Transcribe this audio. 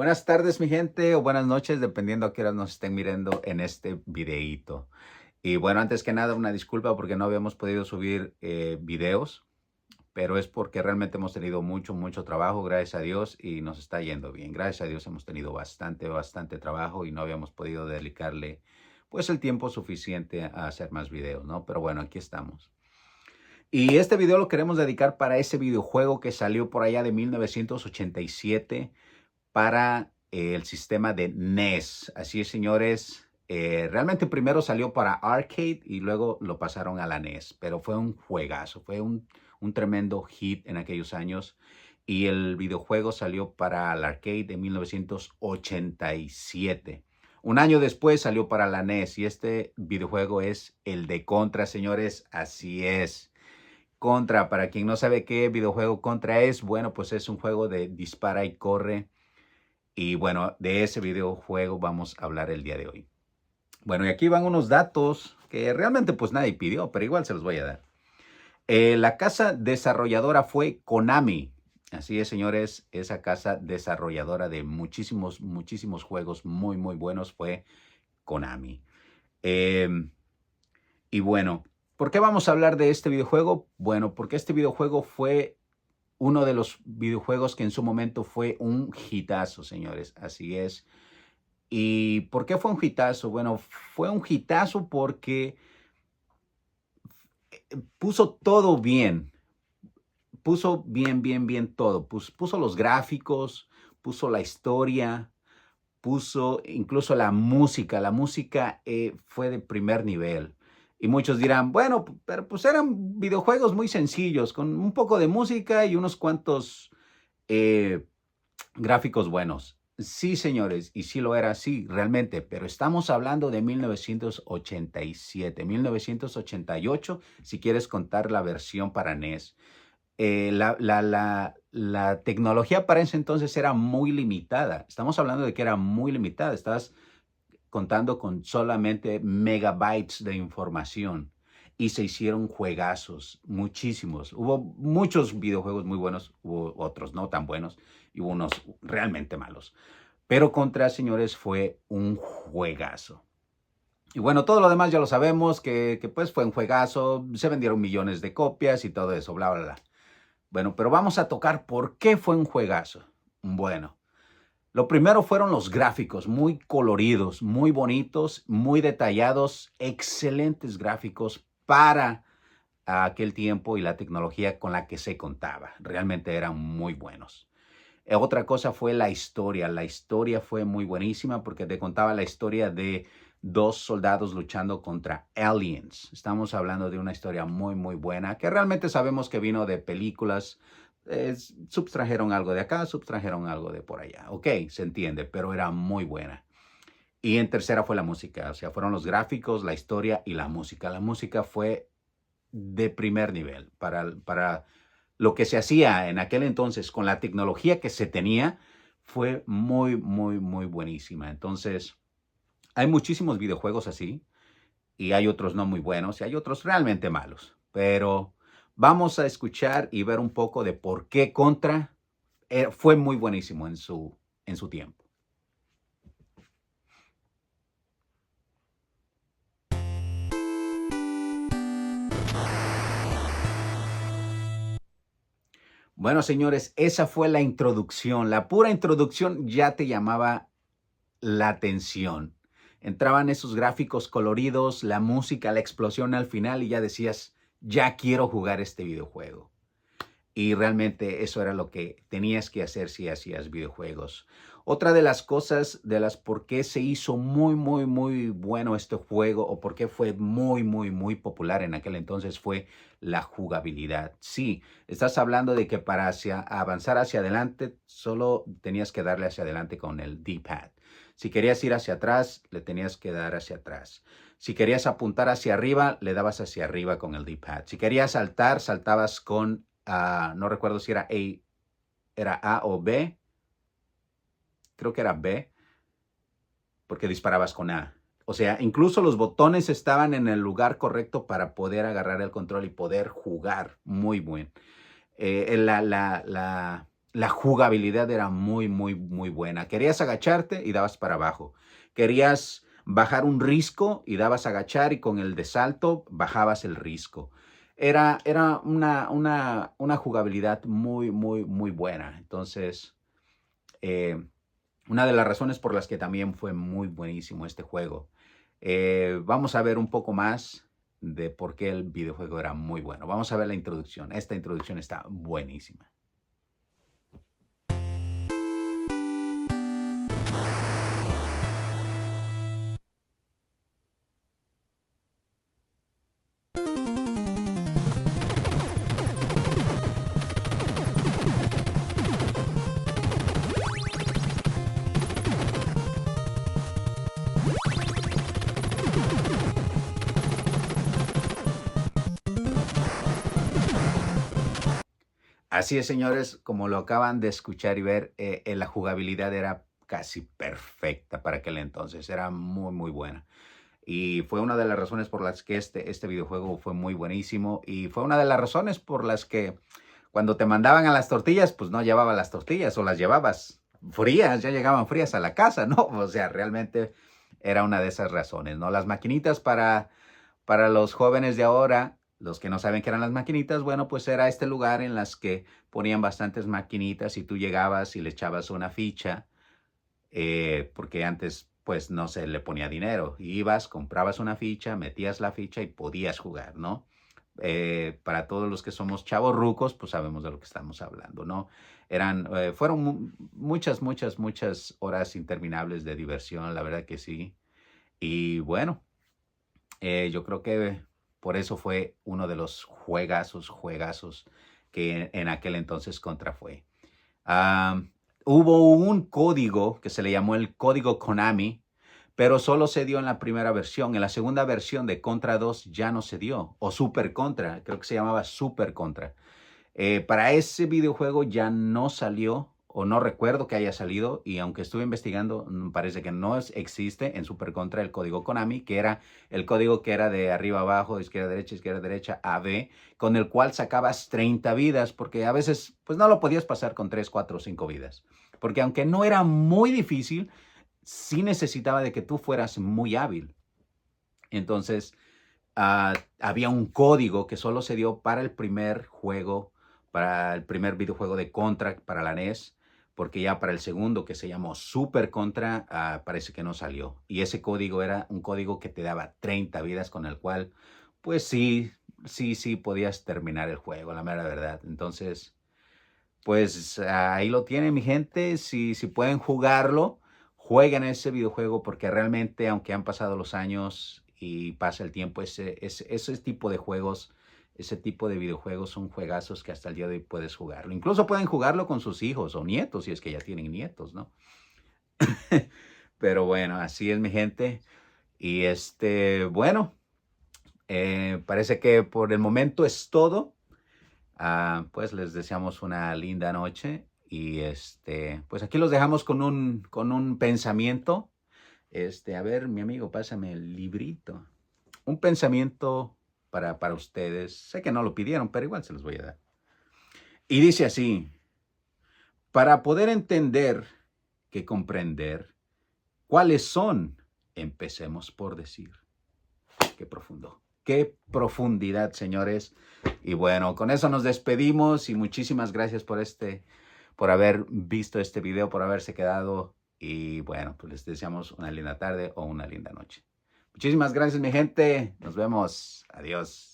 Buenas tardes, mi gente, o buenas noches, dependiendo a qué hora nos estén mirando en este videíto. Y bueno, antes que nada, una disculpa porque no habíamos podido subir videos, pero es porque realmente hemos tenido mucho trabajo, gracias a Dios, y nos está yendo bien. Gracias a Dios hemos tenido bastante trabajo y no habíamos podido dedicarle pues el tiempo suficiente a hacer más videos, ¿no? Pero bueno, aquí estamos. Y este video lo queremos dedicar para ese videojuego que salió por allá de 1987 para el sistema de NES. Así es, señores. Realmente primero salió para arcade y luego lo pasaron a la NES, pero fue un juegazo, fue un tremendo hit en aquellos años. Y el videojuego salió para el arcade en 1987. Un año después salió para la NES y este videojuego es el de Contra, señores. Así es. Contra, para quien no sabe qué videojuego Contra es, bueno, pues es un juego de dispara y corre. Y bueno, de ese videojuego vamos a hablar el día de hoy. Bueno, y aquí van unos datos que realmente pues nadie pidió, pero igual se los voy a dar. La casa desarrolladora fue Konami. Así es, señores, esa casa desarrolladora de muchísimos juegos muy buenos fue Konami. Eh, y bueno, ¿por qué vamos a hablar de este videojuego? Bueno, porque este videojuego fue uno de los videojuegos que en su momento fue un hitazo, señores. Así es. ¿Y por qué fue un hitazo? Bueno, fue un hitazo porque puso todo bien. Puso bien todo. Puso los gráficos, puso la historia, puso incluso la música. La música fue de primer nivel. Y muchos dirán, bueno, pero pues eran videojuegos muy sencillos, con un poco de música y unos cuantos eh, gráficos buenos. Sí, señores, y sí lo era así, realmente, pero estamos hablando de 1987, 1988, si quieres contar la versión para NES. La tecnología para ese entonces era muy limitada. Estamos hablando de que era muy limitada. Estás contando con solamente megabytes de información y se hicieron juegazos, muchísimos. Hubo muchos videojuegos muy buenos, hubo otros no tan buenos y hubo unos realmente malos. Pero Contra, señores, fue un juegazo. Y bueno, todo lo demás ya lo sabemos, que pues fue un juegazo, se vendieron millones de copias y todo eso, bla. Bueno, pero vamos a tocar por qué fue un juegazo. Bueno, lo primero fueron los gráficos, muy coloridos, muy bonitos, muy detallados, excelentes gráficos para aquel tiempo y la tecnología con la que se contaba. Realmente eran muy buenos. Otra cosa fue la historia. La historia fue muy buenísima porque te contaba la historia de dos soldados luchando contra aliens. Estamos hablando de una historia muy buena que realmente sabemos que vino de películas. Subtrajeron algo de acá, subtrajeron algo de por allá. Ok, se entiende, pero era muy buena. Y en tercera fue la música, o sea, fueron los gráficos, la historia y la música. La música fue de primer nivel para lo que se hacía en aquel entonces con la tecnología que se tenía. Fue muy buenísima. Entonces, hay muchísimos videojuegos así y hay otros no muy buenos y hay otros realmente malos. Pero vamos a escuchar y ver un poco de por qué Contra fue muy buenísimo en su tiempo. Bueno, señores, esa fue la introducción. La pura introducción ya te llamaba la atención. Entraban esos gráficos coloridos, la música, la explosión al final y ya decías, ya quiero jugar este videojuego. Y realmente eso era lo que tenías que hacer si hacías videojuegos. Otra de las cosas de las por qué se hizo muy bueno este juego o por qué fue muy popular en aquel entonces fue la jugabilidad. Sí, estás hablando de que para avanzar hacia adelante solo tenías que darle hacia adelante con el D-pad. Si querías ir hacia atrás, le tenías que dar hacia atrás. Si querías apuntar hacia arriba, le dabas hacia arriba con el D-pad. Si querías saltar, saltabas con no recuerdo si era A o B. Creo que era B, porque disparabas con A. O sea, incluso los botones estaban en el lugar correcto para poder agarrar el control y poder jugar muy bien. la jugabilidad era muy, muy, muy buena. Querías agacharte y dabas para abajo. Querías bajar un risco y dabas a agachar y con el de salto bajabas el risco. Era una jugabilidad muy, muy, muy buena. Entonces, eh, una de las razones por las que también fue muy buenísimo este juego. Vamos a ver un poco más de por qué el videojuego era muy bueno. Vamos a ver la introducción. Esta introducción está buenísima. Así es, señores, como lo acaban de escuchar y ver, la jugabilidad era casi perfecta para aquel entonces, era muy, muy buena. Y fue una de las razones por las que este videojuego fue muy buenísimo y fue una de las razones por las que cuando te mandaban a las tortillas, pues no llevabas las tortillas o las llevabas frías, ya llegaban frías a la casa, ¿no? O sea, realmente era una de esas razones, ¿no? Las maquinitas para los jóvenes de ahora, los que no saben qué eran las maquinitas, bueno, pues era este lugar en las que ponían bastantes maquinitas y tú llegabas y le echabas una ficha, porque antes pues no se le ponía dinero. Ibas, comprabas una ficha, metías la ficha y podías jugar, ¿no? Para todos los que somos chavos rucos, pues sabemos de lo que estamos hablando, ¿no? Fueron muchas, muchas, muchas horas interminables de diversión, la verdad que sí. Y bueno, yo creo que por eso fue uno de los juegazos que en aquel entonces Contra fue. Am, Hubo un código que se le llamó el código Konami, pero solo se dio en la primera versión. En la segunda versión de Contra 2 ya no se dio, o Super Contra, creo que se llamaba Super Contra. Para ese videojuego ya no salió, o no recuerdo que haya salido, y aunque estuve investigando, parece que no existe en Super Contra el código Konami, que era el código que era de arriba a abajo, izquierda derecha, A, B, con el cual sacabas 30 vidas, porque a veces pues no lo podías pasar con 3, 4 o 5 vidas. Porque aunque no era muy difícil, sí necesitaba de que tú fueras muy hábil. Entonces, había un código que solo se dio para el primer juego, para el primer videojuego de Contra, para la NES, porque ya para el segundo, que se llamó Super Contra, parece que no salió. Y ese código era un código que te daba 30 vidas, con el cual, pues sí, sí, podías terminar el juego, la mera verdad. Entonces, pues ahí lo tienen, mi gente. Si pueden jugarlo, jueguen ese videojuego porque realmente, aunque han pasado los años y pasa el tiempo, ese tipo de juegos, ese tipo de videojuegos son juegazos que hasta el día de hoy puedes jugarlo. Incluso pueden jugarlo con sus hijos o nietos, si es que ya tienen nietos, ¿no? Pero bueno, así es, mi gente. Y bueno, parece que por el momento es todo. Pues les deseamos una linda noche y pues aquí los dejamos con un pensamiento. A ver, mi amigo, pásame el librito. Un pensamiento para ustedes. Sé que no lo pidieron, pero igual se los voy a dar. Y dice así: para poder entender que comprender cuáles son, empecemos por decir. Qué profundo. Qué profundidad, señores. Y bueno, con eso nos despedimos y muchísimas gracias por haber visto este video, por haberse quedado. Y bueno, pues les deseamos una linda tarde o una linda noche. Muchísimas gracias, mi gente. Nos vemos. Adiós.